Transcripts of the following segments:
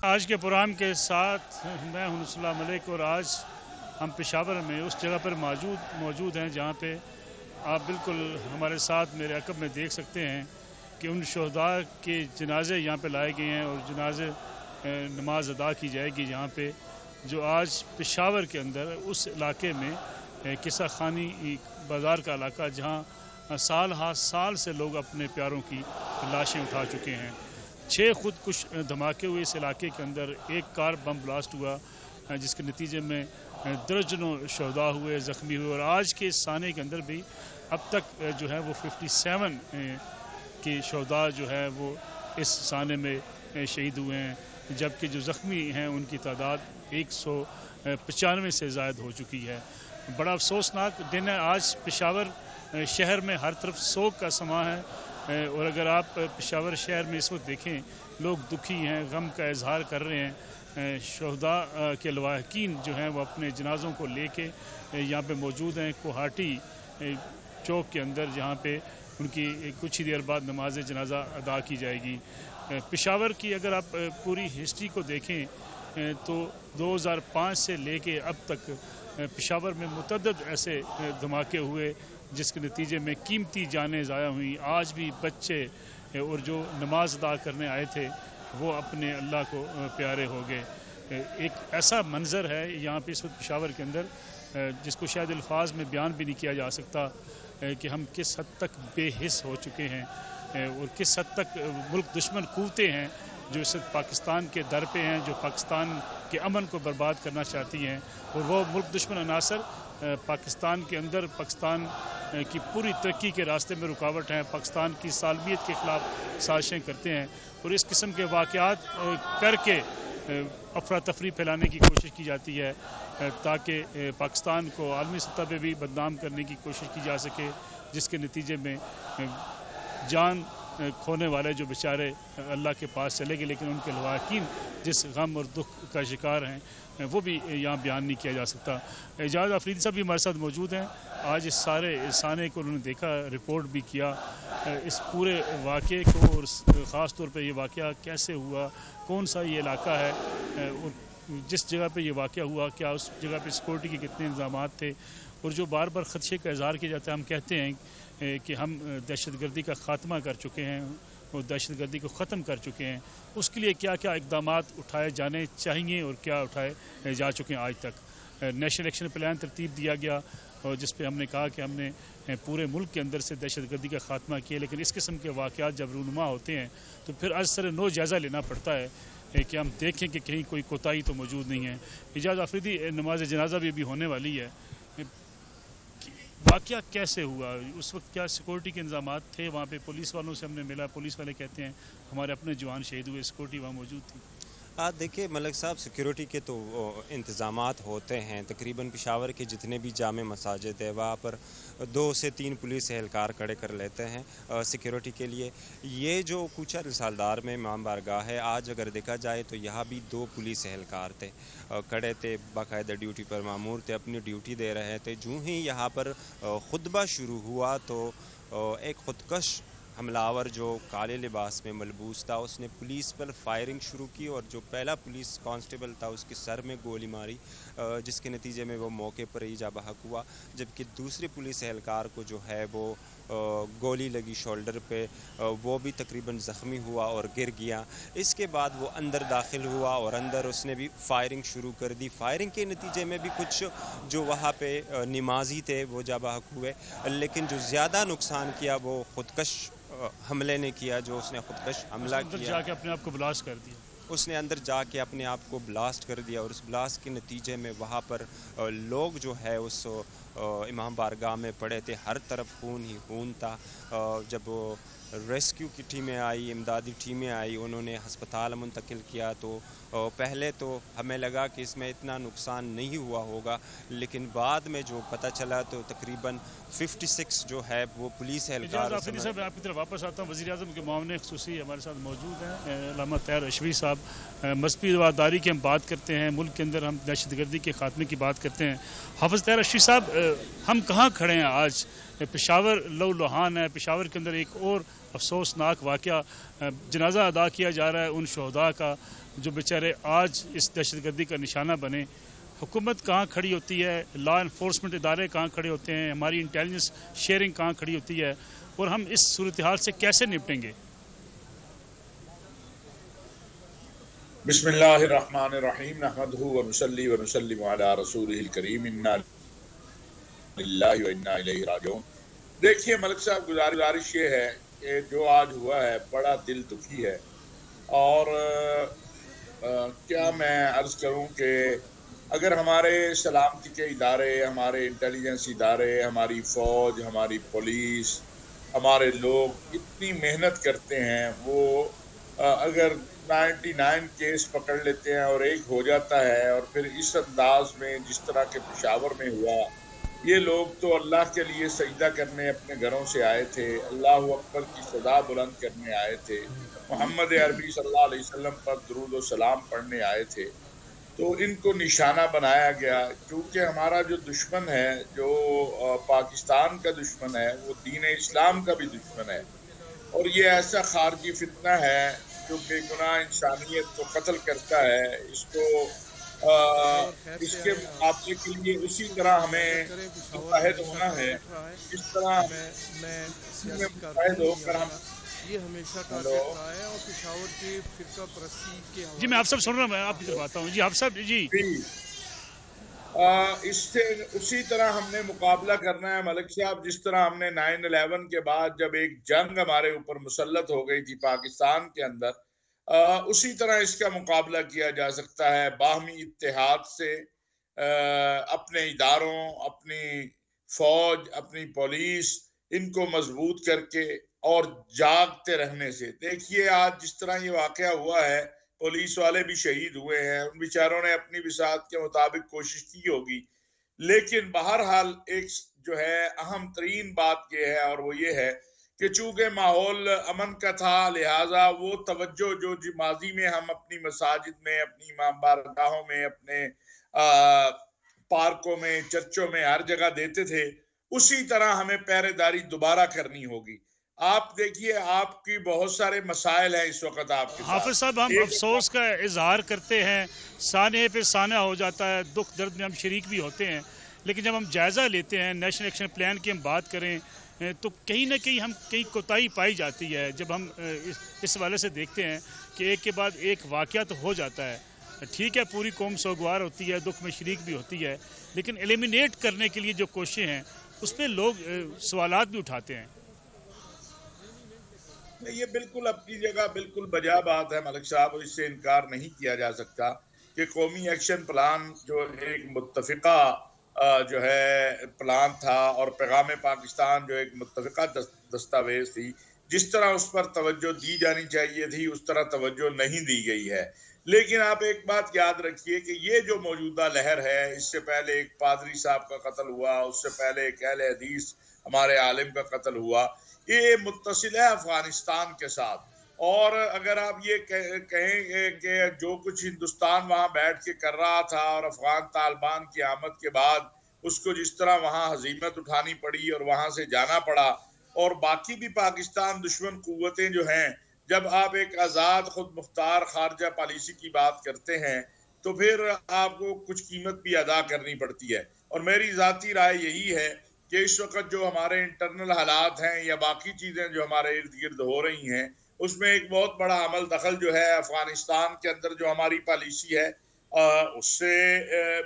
آج کے پروگرام کے ساتھ میں ہوں نصر اللہ ملک اور آج ہم پشاور میں اس جگہ پر موجود ہیں جہاں پہ آپ بالکل ہمارے ساتھ میرے عقب میں دیکھ سکتے ہیں کہ ان شہداء کے جنازے یہاں پہ لائے گئے ہیں اور جنازے نماز ادا کی جائے گی یہاں پہ، جو آج پشاور کے اندر اس علاقے میں قصہ خانی بازار کا علاقہ جہاں سال ہر سال سے لوگ اپنے پیاروں کی لاشیں اٹھا چکے ہیں۔ 6 خودکش دھماکے ہوئے اس علاقے کے اندر، ایک کار بم بلاسٹ ہوا جس کے نتیجے میں درجنوں شہداء ہوئے، زخمی ہوئے، اور آج کے اس سانے کے اندر بھی اب تک جو ہے وہ 57 کے شہداء جو ہے وہ اس سانے میں شہید ہوئے ہیں، جبکہ جو زخمی ہیں ان کی تعداد 195 سے زائد ہو چکی ہے۔ بڑا افسوسناک دن ہے آج پشاور شہر میں، ہر طرف سوگ کا سماں ہے، اور اگر آپ پشاور شہر میں اس وقت دیکھیں لوگ دکھی ہیں، غم کا اظہار کر رہے ہیں۔ شہداء کے لواحقین جو ہیں وہ اپنے جنازوں کو لے کے یہاں پہ موجود ہیں کوہاٹی چوک کے اندر، جہاں پہ ان کی کچھ ہی دیر بعد نماز جنازہ ادا کی جائے گی۔ پشاور کی اگر آپ پوری ہسٹری کو دیکھیں تو 2005 سے لے کے اب تک پشاور میں متعدد ایسے دھماکے ہوئے جس کے نتیجے میں قیمتی جانیں ضائع ہوئیں۔ آج بھی بچے اور جو نماز ادا کرنے آئے تھے وہ اپنے اللہ کو پیارے ہو گئے۔ ایک ایسا منظر ہے یہاں پہ اس وقت پشاور کے اندر جس کو شاید الفاظ میں بیان بھی نہیں کیا جا سکتا کہ ہم کس حد تک بے حس ہو چکے ہیں اور کس حد تک ملک دشمن قوتیں ہیں جو اس وقت پاکستان کے در پہ ہیں، جو پاکستان کے امن کو برباد کرنا چاہتی ہیں، اور وہ ملک دشمن عناصر پاکستان کے اندر پاکستان کی پوری ترقی کے راستے میں رکاوٹ ہیں، پاکستان کی سالمیت کے خلاف سازشیں کرتے ہیں، اور اس قسم کے واقعات کر کے افراتفری پھیلانے کی کوشش کی جاتی ہے تاکہ پاکستان کو عالمی سطح پہ بھی بدنام کرنے کی کوشش کی جا سکے، جس کے نتیجے میں جان کھونے والے جو بیچارے اللہ کے پاس چلے گئے، لیکن ان کے لواحقین جس غم اور دکھ کا شکار ہیں وہ بھی یہاں بیان نہیں کیا جا سکتا۔ اعجاز آفریدی صاحب بھی ہمارے ساتھ موجود ہیں، آج اس سارے سانے کو انہوں نے دیکھا، رپورٹ بھی کیا اس پورے واقعے کو، اور خاص طور پہ یہ واقعہ کیسے ہوا، کون سا یہ علاقہ ہے، اور جس جگہ پہ یہ واقعہ ہوا کیا اس جگہ پہ سیکورٹی کے کتنے انتظامات تھے، اور جو بار بار خدشے کا اظہار کیا جاتا ہے، ہم کہتے ہیں کہ ہم دہشت گردی کا خاتمہ کر چکے ہیں اور دہشت گردی کو ختم کر چکے ہیں، اس کے لیے کیا کیا اقدامات اٹھائے جانے چاہیے اور کیا اٹھائے جا چکے ہیں آج تک۔ نیشنل ایکشن پلان ترتیب دیا گیا اور جس پہ ہم نے کہا کہ ہم نے پورے ملک کے اندر سے دہشت گردی کا خاتمہ کیا، لیکن اس قسم کے واقعات جب رونما ہوتے ہیں تو پھر از سر نو جائزہ لینا پڑتا ہے کہ ہم دیکھیں کہ کہیں کوئی کوتاہی تو موجود نہیں ہے۔ اعجاز آفریدی، نماز جنازہ بھی ابھی ہونے والی ہے، واقعہ کیسے ہوا؟ اس وقت کیا سیکورٹی کے انتظامات تھے وہاں پہ؟ پولیس والوں سے ہم نے ملا، پولیس والے کہتے ہیں ہمارے اپنے جوان شہید ہوئے، سیکورٹی وہاں موجود تھی۔ دیکھیے ملک صاحب، سیکیورٹی کے تو انتظامات ہوتے ہیں، تقریباً پشاور کے جتنے بھی جامع مساجد ہے وہاں پر 2 سے 3 پولیس اہلکار کھڑے کر لیتے ہیں سیکیورٹی کے لیے۔ یہ جو کوچہ رسالدار میں امام بارگاہ ہے، آج اگر دیکھا جائے تو یہاں بھی 2 پولیس اہلکار تھے، کھڑے تھے، باقاعدہ ڈیوٹی پر مامور تھے، اپنی ڈیوٹی دے رہے تھے۔ جو ہی یہاں پر خطبہ شروع ہوا تو ایک خودکش حملہ آور جو کالے لباس میں ملبوس تھا، اس نے پولیس پر فائرنگ شروع کی اور جو پہلا پولیس کانسٹیبل تھا اس کے سر میں گولی ماری، جس کے نتیجے میں وہ موقع پر ہی جاں بحق ہوا، جبکہ دوسرے پولیس اہلکار کو جو ہے وہ گولی لگی شولڈر پہ، وہ بھی تقریباً زخمی ہوا اور گر گیا۔ اس کے بعد وہ اندر داخل ہوا اور اندر اس نے بھی فائرنگ شروع کر دی۔ فائرنگ کے نتیجے میں بھی کچھ جو وہاں پہ نمازی تھے وہ جاں بحق ہوئے، لیکن جو زیادہ نقصان کیا وہ خودکش حملے نے کیا، جو اس نے خودکش حملہ کیا، جا کے اپنے آپ کو بلاسٹ کر دیا۔ اس نے اندر جا کے اپنے آپ کو بلاسٹ کر دیا، اور اس بلاسٹ کے نتیجے میں وہاں پر لوگ جو ہے اس امام بارگاہ میں پڑے تھے، ہر طرف خون ہی خون تھا۔ جب ریسکیو کی ٹیمیں آئی، امدادی ٹیمیں آئی، انہوں نے ہسپتال منتقل کیا تو پہلے تو ہمیں لگا کہ اس میں اتنا نقصان نہیں ہوا ہوگا، لیکن بعد میں جو پتہ چلا تو تقریباً 56 جو ہے وہ پولیس اہلکار۔ صاحب آپ کی طرف واپس آتا ہوں، وزیر اعظم کے معاون خصوصی ہمارے ساتھ موجود ہیں علامہ طاہر اشرفی صاحب۔ مذہبی رواداری کی ہم بات کرتے ہیں، ملک کے اندر ہم دہشت گردی کے خاتمے کی بات کرتے ہیں۔ حافظ طاہر اشرفی صاحب، ہم کہاں کھڑے ہیں آج پشاور لو لوہان ہے، پشاور کے اندر ایک اور افسوسناک واقعہ جنازہ ادا کیا جا رہا ہے ان شہداء کا جو بیچارے آج اس دہشت گردی کا نشانہ بنے۔ حکومت کہاں کھڑی ہوتی ہے، لا انفورسمنٹ ادارے کہاں کھڑے ہوتے ہیں، ہماری انٹیلیجنس شیئرنگ کہاں کھڑی ہوتی ہے، اور ہم اس صورتحال سے کیسے نپٹیں گے؟ بسم اللہ الرحمن الرحیم نحمدہ ونصلی ونسلم علی رسولہ الکریم انا للہ و انا الیہ راجعون۔ دیکھیے ملک صاحب، گزارش یہ ہے کہ جو آج ہوا ہے بڑا دل دکھی ہے، اور کیا میں عرض کروں کہ اگر ہمارے سلامتی کے ادارے، ہمارے انٹیلیجنس ادارے، ہماری فوج، ہماری پولیس، ہمارے لوگ اتنی محنت کرتے ہیں، وہ اگر 99 کیس پکڑ لیتے ہیں اور ایک ہو جاتا ہے، اور پھر اس انداز میں جس طرح کے پشاور میں ہوا، یہ لوگ تو اللہ کے لیے سجدہ کرنے اپنے گھروں سے آئے تھے، اللہ اکبر کی صدا بلند کرنے آئے تھے، محمد عربی صلی اللہ علیہ وسلم پر درود و سلام پڑھنے آئے تھے، تو ان کو نشانہ بنایا گیا۔ چونکہ ہمارا جو دشمن ہے، جو پاکستان کا دشمن ہے، وہ دین اسلام کا بھی دشمن ہے، اور یہ ایسا خارجی فتنہ ہے جو بے گناہ انسانیت کو قتل کرتا ہے۔ اس کے مقابلے کے لیے اسی طرح ہمیں متحد ہونا ہے، اس طرح میں متحد ہو کر ہم یہ ہمیشہ ٹارگٹ رہا ہے، اور پشاور کی فرقہ پرستی کے جی میں آپ سب سن رہا ہوں، میں آپ کی طرف آتا ہوں۔ جی آپ سب جی اس سے اسی طرح ہم نے مقابلہ کرنا ہے ملک صاحب، جس طرح ہم نے 9/11 کے بعد جب ایک جنگ ہمارے اوپر مسلط ہو گئی تھی پاکستان کے اندر، اسی طرح اس کا مقابلہ کیا جا سکتا ہے باہمی اتحاد سے، اپنے اداروں، اپنی فوج، اپنی پولیس، ان کو مضبوط کر کے اور جاگتے رہنے سے۔ دیکھیے آج جس طرح یہ واقعہ ہوا ہے، پولیس والے بھی شہید ہوئے ہیں، ان بیچاروں نے اپنی وسعت کے مطابق کوشش کی ہوگی، لیکن بہرحال ایک جو ہے اہم ترین بات یہ ہے، اور وہ یہ ہے کہ چونکہ ماحول امن کا تھا، لہٰذا وہ توجہ جو ماضی میں ہم اپنی مساجد میں، اپنی امام بارگاہوں میں، اپنے پارکوں میں، چرچوں میں، ہر جگہ دیتے تھے، اسی طرح ہمیں پہرے داری دوبارہ کرنی ہوگی۔ آپ دیکھیے آپ کی بہت سارے مسائل ہیں اس وقت آپ کے ساتھ۔ حافظ صاحب، ہم افسوس کا اظہار کرتے ہیں، سانحے پہ سانحہ ہو جاتا ہے، دکھ درد میں ہم شریک بھی ہوتے ہیں، لیکن جب ہم جائزہ لیتے ہیں، نیشنل ایکشن پلان کی ہم بات کریں تو کہیں نہ کہیں ہم کہیں کوتاہی پائی جاتی ہے۔ جب ہم اس حوالے سے دیکھتے ہیں کہ ایک کے بعد ایک واقعہ تو ہو جاتا ہے، ٹھیک ہے پوری قوم سوگوار ہوتی ہے، دکھ میں شریک بھی ہوتی ہے، لیکن ایلیمینیٹ کرنے کے لیے جو کوششیں ہیں اس پہ لوگ سوالات بھی اٹھاتے ہیں۔ یہ بالکل اپنی جگہ بالکل بجا بات ہے ملک صاحب، اس سے انکار نہیں کیا جا سکتا کہ قومی ایکشن پلان جو ایک متفقہ جو ہے پلان تھا، اور پیغام پاکستان جو ایک متفقہ دستاویز تھی، جس طرح اس پر توجہ دی جانی چاہیے تھی اس طرح توجہ نہیں دی گئی ہے۔ لیکن آپ ایک بات یاد رکھیے کہ یہ جو موجودہ لہر ہے، اس سے پہلے ایک پادری صاحب کا قتل ہوا، اس سے پہلے ایک اہل حدیث ہمارے عالم کا قتل ہوا، یہ متصل ہے افغانستان کے ساتھ۔ اور اگر آپ یہ کہیں کہ جو کچھ ہندوستان وہاں بیٹھ کے کر رہا تھا، اور افغان طالبان کی آمد کے بعد اس کو جس طرح وہاں ہزیمت اٹھانی پڑی اور وہاں سے جانا پڑا، اور باقی بھی پاکستان دشمن قوتیں جو ہیں، جب آپ ایک آزاد خود مختار خارجہ پالیسی کی بات کرتے ہیں تو پھر آپ کو کچھ قیمت بھی ادا کرنی پڑتی ہے۔ اور میری ذاتی رائے یہی ہے کہ اس وقت جو ہمارے انٹرنل حالات ہیں یا باقی چیزیں جو ہمارے ارد گرد ہو رہی ہیں، اس میں ایک بہت بڑا عمل دخل جو ہے افغانستان کے اندر جو ہماری پالیسی ہے اس سے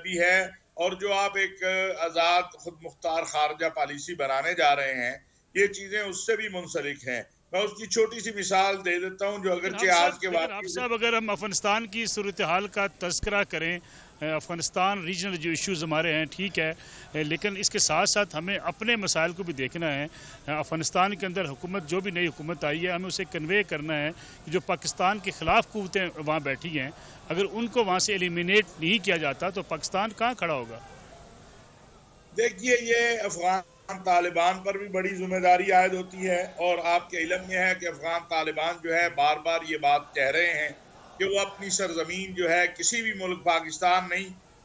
بھی ہے، اور جو آپ ایک آزاد خود مختار خارجہ پالیسی بنانے جا رہے ہیں، یہ چیزیں اس سے بھی منسلک ہیں۔ میں اس کی چھوٹی سی مثال دے دیتا ہوں جو اگرچہ آج کے لیکن آپ صاحب اگر ہم افغانستان کی صورتحال کا تذکرہ کریں، افغانستان ریجنل جو ایشوز ہمارے ہیں ٹھیک ہے، لیکن اس کے ساتھ ساتھ ہمیں اپنے مسائل کو بھی دیکھنا ہے۔ افغانستان کے اندر حکومت جو بھی نئی حکومت آئی ہے، ہمیں اسے کنوے کرنا ہے کہ جو پاکستان کے خلاف قوتیں وہاں بیٹھی ہیں، اگر ان کو وہاں سے ایلیمینیٹ نہیں کیا جاتا تو پاکستان کہاں کھڑا ہوگا؟ دیکھیے یہ افغان طالبان پر بھی بڑی ذمہ داری عائد ہوتی ہے، اور آپ کے علم میں ہے کہ افغان طالبان جو ہے بار بار یہ بات کہہ رہے ہیں کہ وہ اپنی سرزمین جو ہے کسی بھی ملک پاکستان نہیں،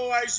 OIC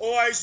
OIC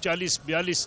40-42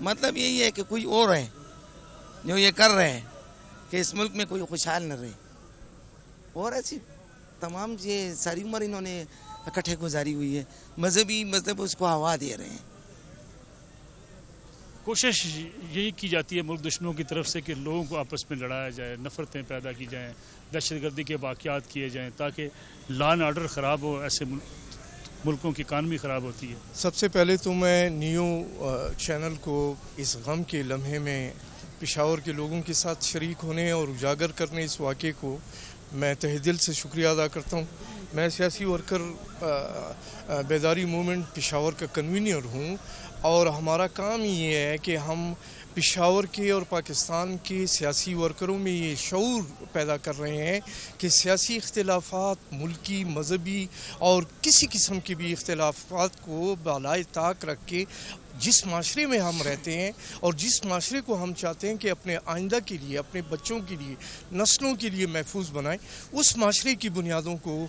مطلب یہی ہے کہ کوئی اور ہے جو یہ کر رہے ہیں کہ اس ملک میں کوئی خوشحال نہ رہے. اور ایسی تمام یہ ساری عمر انہوں نے اکٹھے گزاری ہوئی ہے. مذہبی مذہب اس کو ہوا دے رہے ہیں. کوشش یہی کی جاتی ہے ملک دشمنوں کی طرف سے کہ لوگوں کو آپس میں لڑایا جائے, نفرتیں پیدا کی جائیں, دہشت گردی کے واقعات کیے جائیں تاکہ لا اینڈ آرڈر خراب ہو. ایسے ملکوں کی اکانومی خراب ہوتی ہے. سب سے پہلے تو میں نیو چینل کو اس غم کے لمحے میں پشاور کے لوگوں کے ساتھ شریک ہونے اور اجاگر کرنے اس واقعے کو میں تہ دل سے شکریہ ادا کرتا ہوں. میں سیاسی ورکر بیداری موومنٹ پشاور کا کنوینر ہوں اور ہمارا کام یہ ہے کہ ہم پشاور کے اور پاکستان کے سیاسی ورکروں میں یہ شعور پیدا کر رہے ہیں کہ سیاسی اختلافات, ملکی, مذہبی اور کسی قسم کے بھی اختلافات کو بالائے طاق رکھ کے جس معاشرے میں ہم رہتے ہیں اور جس معاشرے کو ہم چاہتے ہیں کہ اپنے آئندہ کے لیے, اپنے بچوں کے لیے, نسلوں کے لیے محفوظ بنائیں, اس معاشرے کی بنیادوں کو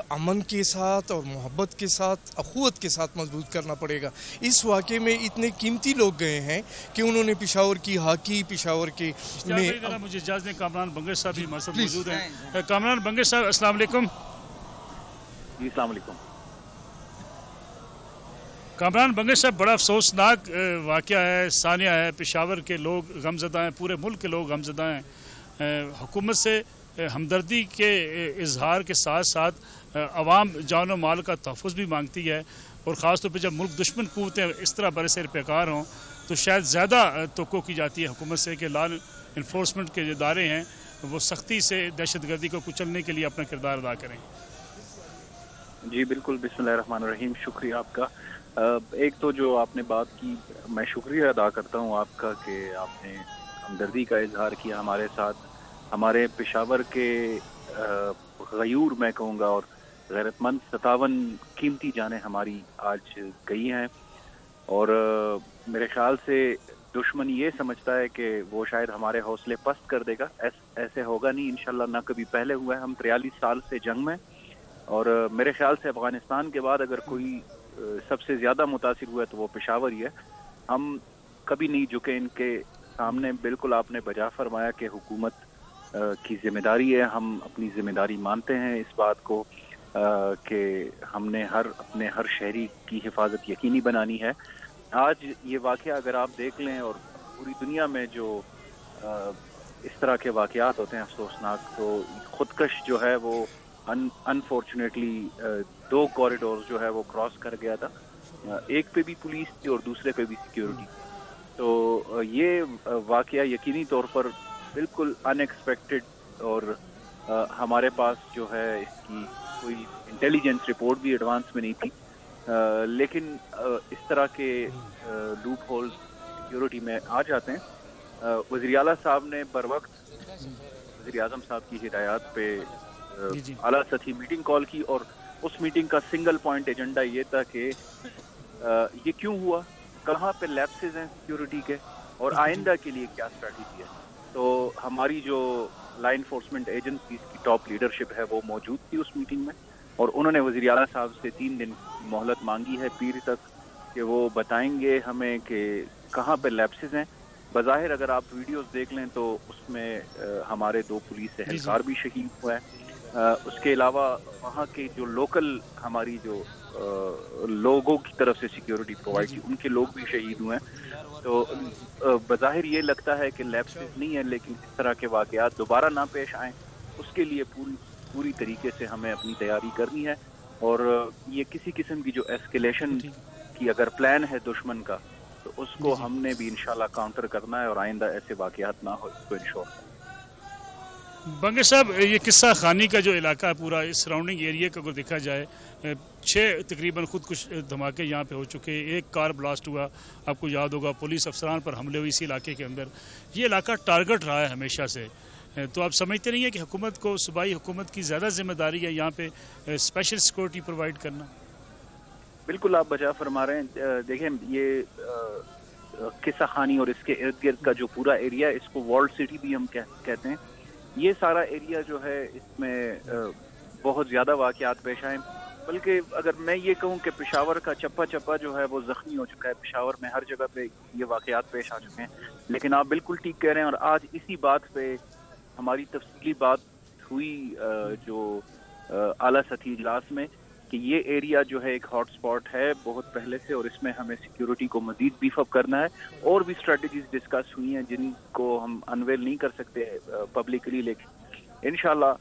امن کے ساتھ اور محبت کے ساتھ, اخوت کے ساتھ مضبوط کرنا پڑے گا. اس واقعے میں اتنے قیمتی لوگ گئے ہیں کہ انہوں نے پشاور کی ہاکی, پشاور کے میں مجھے اجازت دیں, کامران بنگش صاحب بھی ہمارے ساتھ موجود ہیں. کامران بنگش صاحب السلام علیکم. جی السلام علیکم. کامران بنگش صاحب, بڑا افسوسناک واقعہ ہے, ثانیہ ہے. پشاور کے لوگ غمزدہ ہیں, پورے ملک کے لوگ غمزدہ ہیں. حکومت سے ہمدردی کے اظہار کے ساتھ ساتھ عوام جان و مال کا تحفظ بھی مانگتی ہے, اور خاص طور پہ جب ملک دشمن قوتیں اس طرح برسر پیکار ہوں تو شاید زیادہ توقع کی جاتی ہے حکومت سے کہ لا انفورسمنٹ کے جو ادارے ہیں وہ سختی سے دہشت گردی کو کچلنے کے لیے اپنا کردار ادا کریں. جی بالکل, بسم اللہ الرحمن الرحیم. شکریہ آپ کا. ایک تو جو آپ نے بات کی, میں شکریہ ادا کرتا ہوں آپ کا کہ آپ نے ہمدردی کا اظہار کیا ہمارے ساتھ. ہمارے پشاور کے غیور میں کہوں گا اور غیرت مند 57 قیمتی جانیں ہماری آج گئی ہیں, اور میرے خیال سے دشمن یہ سمجھتا ہے کہ وہ شاید ہمارے حوصلے پست کر دے گا. ایسے ہوگا نہیں انشاءاللہ, نہ کبھی پہلے ہوا ہے. ہم 43 سال سے جنگ میں, اور میرے خیال سے افغانستان کے بعد اگر کوئی سب سے زیادہ متاثر ہوا ہے تو وہ پشاور ہی ہے. ہم کبھی نہیں جھکے ان کے سامنے. بالکل آپ نے بجا فرمایا کہ حکومت کی ذمہ داری ہے, ہم اپنی ذمہ داری مانتے ہیں اس بات کو کہ ہم نے اپنے ہر شہری کی حفاظت یقینی بنانی ہے. آج یہ واقعہ اگر آپ دیکھ لیں, اور پوری دنیا میں جو اس طرح کے واقعات ہوتے ہیں افسوسناک, تو خودکش جو ہے وہ انفارچونیٹلی 2 کوریڈورز جو ہے وہ کراس کر گیا تھا. ایک پہ بھی پولیس تھی اور دوسرے پہ بھی سیکیورٹی. تو یہ واقعہ یقینی طور پر بالکل ان ایکسپیکٹڈ, اور ہمارے پاس جو ہے اس کی کوئی انٹیلیجنس رپورٹ بھی ایڈوانس میں نہیں تھی. لیکن اس طرح کے لوپ ہول سیکیورٹی میں آ جاتے ہیں. وزیر اعلیٰ صاحب نے بر وقت وزیر اعظم صاحب کی ہدایات پہ اعلیٰ سطحی میٹنگ کال کی, اور اس میٹنگ کا سنگل پوائنٹ ایجنڈا یہ تھا کہ یہ کیوں ہوا, کہاں پہ لیپسز ہیں سیکیورٹی کے, اور آئندہ کے لیے کیا اسٹریٹجی ہے. تو ہماری جو لا انفورسمنٹ ایجنسیز کی ٹاپ لیڈرشپ ہے وہ موجود تھی اس میٹنگ میں, اور انہوں نے وزیر اعلیٰ صاحب سے 3 دن مہلت مانگی ہے پیر تک کہ وہ بتائیں گے ہمیں کہ کہاں پہ لیپسز ہیں. بظاہر اگر آپ ویڈیوز دیکھ لیں تو اس میں ہمارے 2 پولیس اہلکار بھی شہید ہوئے ہیں. اس کے علاوہ وہاں کے جو لوکل ہماری جو لوگوں کی طرف سے سیکیورٹی پرووائڈ کی, ان کے لوگ بھی شہید ہوئے ہیں. تو بظاہر یہ لگتا ہے کہ لیپسز نہیں ہے, لیکن اس طرح کے واقعات دوبارہ نہ پیش آئیں اس کے لیے پوری طریقے سے ہمیں اپنی تیاری کرنی ہے. اور یہ کسی قسم کی جو ایسکیلیشن کی اگر پلان ہے دشمن کا, تو اس کو ہم نے بھی انشاءاللہ کاؤنٹر کرنا ہے, اور آئندہ ایسے واقعات نہ ہو اس کو انشور. بنگش صاحب, یہ قصہ خانی کا جو علاقہ ہے پورا, اس سراؤنڈنگ ایریا کا اگر دیکھا جائے 6 تقریباً خودکش دھماکے یہاں پہ ہو چکے. ایک کار بلاسٹ ہوا, آپ کو یاد ہوگا, پولیس افسران پر حملے ہوئے اسی علاقے کے اندر. یہ علاقہ ٹارگٹ رہا ہے ہمیشہ سے. تو آپ سمجھتے نہیں ہیں کہ حکومت کو, صوبائی حکومت کی زیادہ ذمہ داری ہے یہاں پہ اسپیشل سیکورٹی پرووائڈ کرنا؟ بالکل آپ بجا فرما رہے ہیں. دیکھیں یہ قصہ خانی اور اس کے ارد گرد کا جو پورا ایریا ہے, اس کو والڈ سٹی بھی ہم کہتے ہیں. یہ سارا ایریا جو ہے اس میں بہت زیادہ واقعات پیش آئے. بلکہ اگر میں یہ کہوں کہ پشاور کا چپا چپا جو ہے وہ زخمی ہو چکا ہے، پشاور میں ہر جگہ پہ یہ واقعات پیش آ چکے ہیں. لیکن آپ بالکل ٹھیک کہہ رہے ہیں، اور آج اسی بات پہ ہماری تفصیلی بات ہوئی جو اعلیٰ سطحی اجلاس میں، کہ یہ ایریا جو ہے ایک ہاٹ سپاٹ ہے بہت پہلے سے، اور اس میں ہمیں سیکیورٹی کو مزید بیف اپ کرنا ہے. اور بھی اسٹریٹجیز ڈسکس ہوئی ہیں جن کو ہم انویل نہیں کر سکتے پبلکلی، لیکن انشاءاللہ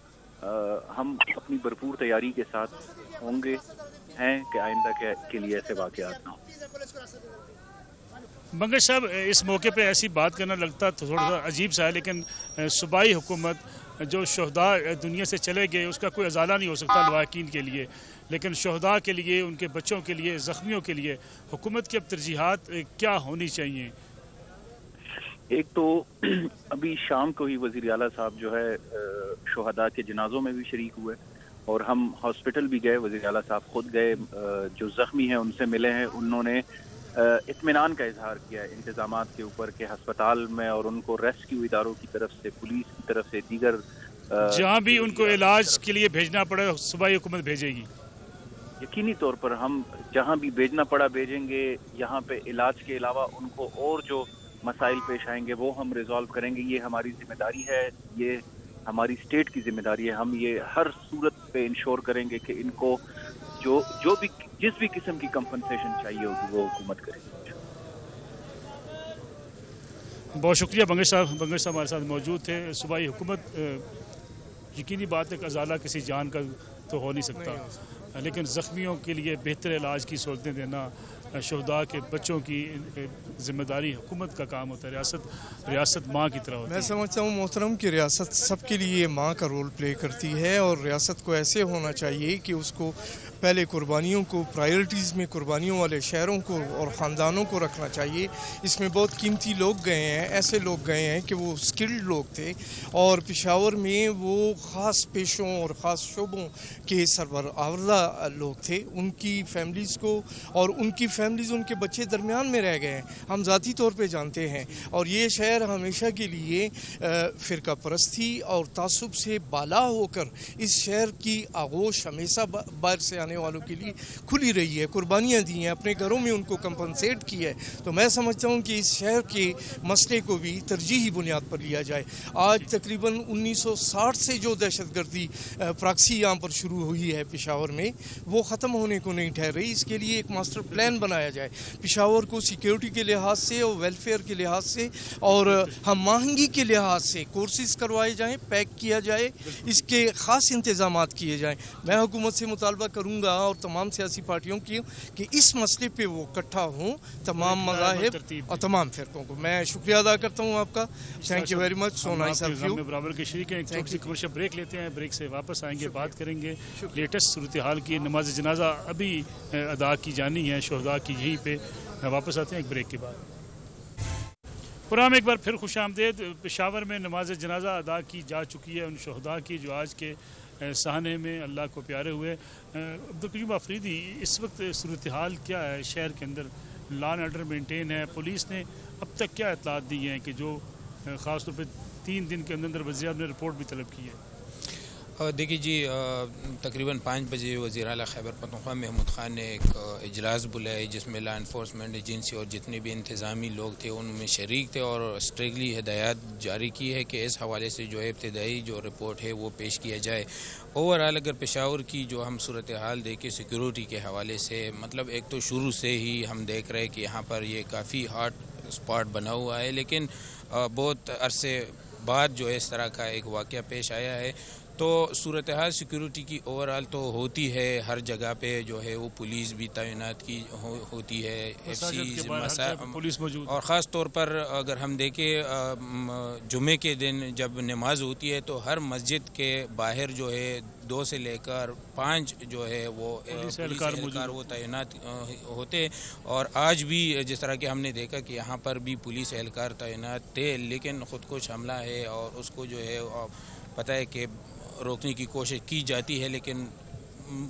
ہم اپنی بھرپور تیاری کے ساتھ ہوں گے ہیں کہ آئندہ کے لیے ایسے واقعات نہ ہوں. بنگش صاحب، اس موقع پہ ایسی بات کرنا لگتا تو تھوڑا سا عجیب سا ہے، لیکن صوبائی حکومت جو شہداء دنیا سے چلے گئے اس کا کوئی ازالہ نہیں ہو سکتا لواحقین کے لیے، لیکن شہداء کے لیے، ان کے بچوں کے لیے، زخمیوں کے لیے حکومت کی اب ترجیحات کیا ہونی چاہیے؟ ایک تو ابھی شام کو ہی وزیر اعلیٰ صاحب جو ہے شہداء کے جنازوں میں بھی شریک ہوئے، اور ہم ہاسپٹل بھی گئے، وزیر اعلیٰ صاحب خود گئے، جو زخمی ہیں ان سے ملے ہیں. انہوں نے اطمینان کا اظہار کیا ہے انتظامات کے اوپر کہ ہسپتال میں اور ان کو ریسکیو اداروں کی طرف سے، پولیس کی طرف سے، دیگر جہاں بھی ان کو علاج کے لیے بھیجنا پڑے صوبائی حکومت بھیجے گی. یقینی طور پر ہم جہاں بھی بھیجنا پڑا بھیجیں گے. یہاں پہ علاج کے علاوہ ان کو اور جو مسائل پیش آئیں گے وہ ہم ریزالو کریں گے. یہ ہماری ذمہ داری ہے، یہ ہماری اسٹیٹ کی ذمہ داری ہے. ہم یہ ہر صورت پہ انشور کریں گے کہ ان کو جو بھی جس بھی قسم کی کمپنسیشن چاہیے ہوگی وہ حکومت کرے گی. بہت شکریہ بنگش صاحب ہمارے ساتھ موجود تھے. صوبائی حکومت، یقینی بات ہے کہ ازالہ کسی جان کا تو ہو نہیں سکتا، لیکن زخمیوں کے لیے بہتر علاج کی سہولتیں دینا شہداء کے بچوں کی ذمہ داری حکومت کا کام ہوتا ہے. ریاست ماں کی طرح ہوتی ہے. میں سمجھتا ہوں محترم کہ ریاست سب کے لیے ماں کا رول پلے کرتی ہے، اور ریاست کو ایسے ہونا چاہیے کہ اس کو پہلے قربانیوں کو پرائیورٹیز میں قربانیوں والے شہروں کو اور خاندانوں کو رکھنا چاہیے. اس میں بہت قیمتی لوگ گئے ہیں، ایسے لوگ گئے ہیں کہ وہ سکلڈ لوگ تھے، اور پشاور میں وہ خاص پیشوں اور خاص شعبوں کے سربراہ لوگ تھے. ان کی فیملیز کو اور ان کی فیملیز ان کے بچے درمیان میں رہ گئے ہیں، ہم ذاتی طور پہ جانتے ہیں. اور یہ شہر ہمیشہ کے لیے فرقہ پرستی اور تعصب سے بالا ہو کر اس شہر کی آغوش ہمیشہ باہر سے آنے والوں کے لیے کھلی رہی ہے. قربانیاں دی ہیں، اپنے گھروں میں ان کو کمپنسیٹ کی ہے. تو میں سمجھتا ہوں کہ اس شہر کے مسئلے کو بھی ترجیحی بنیاد پر لیا جائے. آج تقریباً 1960 سے جو دہشت گردی پراکسی یہاں پر شروع ہوئی ہے پشاور میں، وہ ختم ہونے کو نہیں ٹھہر رہی. اس کے لیے ایک ماسٹر پلان بنایا جائے. پشاور کو سیکیورٹی کے لحاظ سے اور ویلفیئر کے لحاظ سے اور ہم آہنگی کے لحاظ سے کورسز کروائے جائیں، پیک کیا جائے، اس کے خاص انتظامات کیے جائیں. میں حکومت سے مطالبہ کروں گا اور تمام سیاسی پارٹیوں کی کہ اس مسئلے پہ وہ اکٹھا ہوں، تمام مذاہب اور تمام فرقوں کو. میں شکریہ ادا کرتا ہوں آپ کا. Thank you very much. So nice of you. برابر کے شریک ہیں. ایک چھوٹی سی کمرشل بریک لیتے ہیں، بریک سے واپس آئیں گے، بات کریں گے لیٹسٹ صورتحال کی. نماز جنازہ ابھی ادا کی جانی ہے شہداء کی یہیں پہ. واپس آتے ہیں ایک بریک کے بعد. پرام ایک بار پھر خوش آمدید. پشاور میں نماز جنازہ ادا کی جا چکی ہے ان شہداء کی جو آج کے سہانے میں اللہ کو پیارے ہوئے. عبدالقیوم آفریدی، اس وقت صورتحال کیا ہے شہر کے اندر؟ لا اینڈ آرڈر مینٹین ہے؟ پولیس نے اب تک کیا اطلاعات دی ہیں کہ جو خاص طور پہ 3 دن کے اندر وزیر اعظم نے رپورٹ بھی طلب کی ہے؟ دیکھیے جی، تقریباً 5 بجے وزیر اعلیٰ خیبر پختونخوا محمود خان نے ایک اجلاس بلایا جس میں لا انفورسمنٹ ایجنسی اور جتنے بھی انتظامی لوگ تھے ان میں شریک تھے، اور اسٹرکٹلی ہدایات جاری کی ہے کہ اس حوالے سے جو ابتدائی جو رپورٹ ہے وہ پیش کیا جائے. اوورآل اگر پشاور کی جو ہم صورتحال دیکھیں سیکیورٹی کے حوالے سے، مطلب ایک تو شروع سے ہی ہم دیکھ رہے کہ یہاں پر یہ کافی ہاٹ اسپاٹ بنا ہوا ہے، لیکن بہت عرصے بعد جو اس طرح کا ایک واقعہ پیش آیا ہے. تو صورتحال سیکیورٹی کی اوورآل تو ہوتی ہے، ہر جگہ پہ جو ہے وہ پولیس بھی تعینات کی ہوتی ہے، ایف سی، اور خاص طور پر اگر ہم دیکھیں جمعے کے دن جب نماز ہوتی ہے تو ہر مسجد کے باہر جو ہے 2 سے لے کر 5 جو ہے وہ پولیس اہلکار وہ تعینات ہوتے. اور آج بھی جس طرح کہ ہم نے دیکھا کہ یہاں پر بھی پولیس اہلکار تعینات تھے، لیکن خودکش حملہ ہے اور اس کو جو ہے پتہ ہے کہ روکنے کی کوشش کی جاتی ہے، لیکن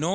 9